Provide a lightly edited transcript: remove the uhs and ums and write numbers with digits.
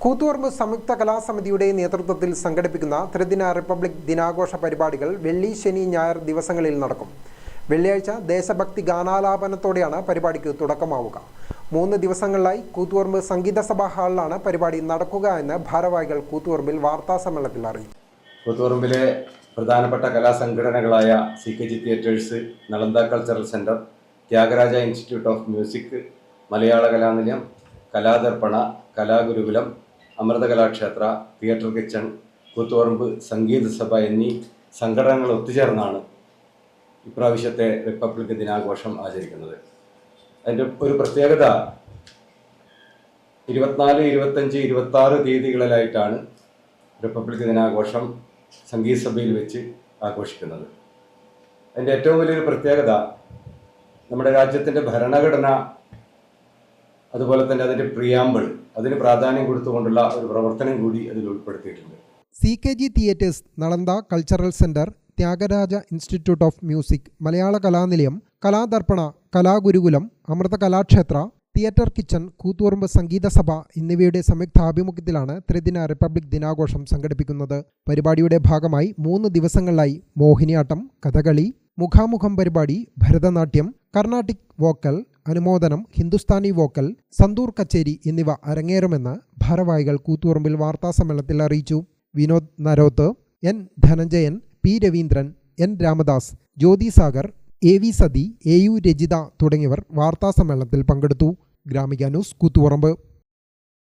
കൂത്തുപറമ്പ് സംയുക്ത കലാസമിതിയുടെ നേതൃത്വത്തിൽ സംഘടിപ്പിക്കുന്ന ത്രിദിന റിപ്പബ്ലിക് ദിനാഘോഷ പരിപാടികൾ വെള്ളി, ശനി, ഞായർ ദിവസങ്ങളിൽ നടക്കും. വെള്ളിയാഴ്ച ദേശഭക്തി ഗാനാലാപനത്തോടെയാണ് പരിപാടിക്ക് തുടക്കമാവുക. 3 ദിവസങ്ങളിലായി കൂത്തുപറമ്പ് സംഗീത സഭാ ഹാളിലാണ് പരിപാടി നടക്കുക എന്ന് ഭാരവാഹികൾ കൂത്തുപറമ്പിൽ വാർത്താസമ്മേളനത്തിൽ അറിയിച്ചു. കൂത്തുപറമ്പിലെ പ്രധാനപ്പെട്ട കലാസംഘടനകളായ CKG theatres, Nalanda cultural centre, Thyagaraja institute of music, Malayala Kalanilayam, കലാദർപ്പണ, കലാഗുരുകുലം, Amrita Kalakshetra, theatre kitchen, Koothuparamba സംഗീത സഭ എന്നീ സംഘടനകൾ ഒത്തുചേർന്നാണ് ഇപ്രാവശ്യത്തെ റിപ്പബ്ലിക് ദിനാഘോഷം ആചരിക്കുന്നത്. അതിൻ്റെ ഒരു പ്രത്യേകത 24, 25, 26 തീയതികളിലായിട്ടാണ് റിപ്പബ്ലിക് ദിനാഘോഷം സംഗീത സഭയിൽ വെച്ച് ആഘോഷിക്കുന്നത്. അതിൻ്റെ ഏറ്റവും വലിയൊരു പ്രത്യേകത നമ്മുടെ രാജ്യത്തിൻ്റെ ഭരണഘടന, അതുപോലെ തന്നെ അതിൻ്റെ പ്രിയാമ്പിൾ, അതിന് പ്രാധാന്യം കൊടുത്തുകൊണ്ടുള്ള ഒരു പ്രവർത്തനം കൂടി അതിൽ ഉൾപ്പെടുത്തിയിട്ടുണ്ട്. CKG theatres, Nalanda cultural centre, Thyagaraja institute of music, Malayala Kalanilayam, കലാദർപ്പണ, കലാഗുരുകുലം, Amrita Kalakshetra, theatre kitchen, Koothuparamba സംഗീത സഭ എന്നിവയുടെ സംയുക്താഭിമുഖ്യത്തിലാണ് ത്രിദിന റിപ്പബ്ലിക് ദിനാഘോഷം സംഘടിപ്പിക്കുന്നത്. പരിപാടിയുടെ ഭാഗമായി 3 ദിവസങ്ങളിലായി മോഹിനിയാട്ടം, കഥകളി, മുഖാമുഖം പരിപാടി, ഭരതനാട്യം, കർണാട്ടിക് വോക്കൽ, അനുമോദനം, ഹിന്ദുസ്ഥാനി വോക്കൽ, സന്തൂർ കച്ചേരി എന്നിവ അരങ്ങേറുമെന്ന് ഭാരവാഹികൾ കൂത്തുപറമ്പിൽ വാർത്താസമ്മേളനത്തിൽ അറിയിച്ചു. Vinod Naroth, N Dhananjayan, P Raveendran, N Ramadas, ജ്യോതി സാഗർ, AV സതി, AU രജിത തുടങ്ങിയവർ വാർത്താസമ്മേളനത്തിൽ പങ്കെടുത്തു. ഗ്രാമിക ന്യൂസ്, കൂത്തുപറമ്പ്.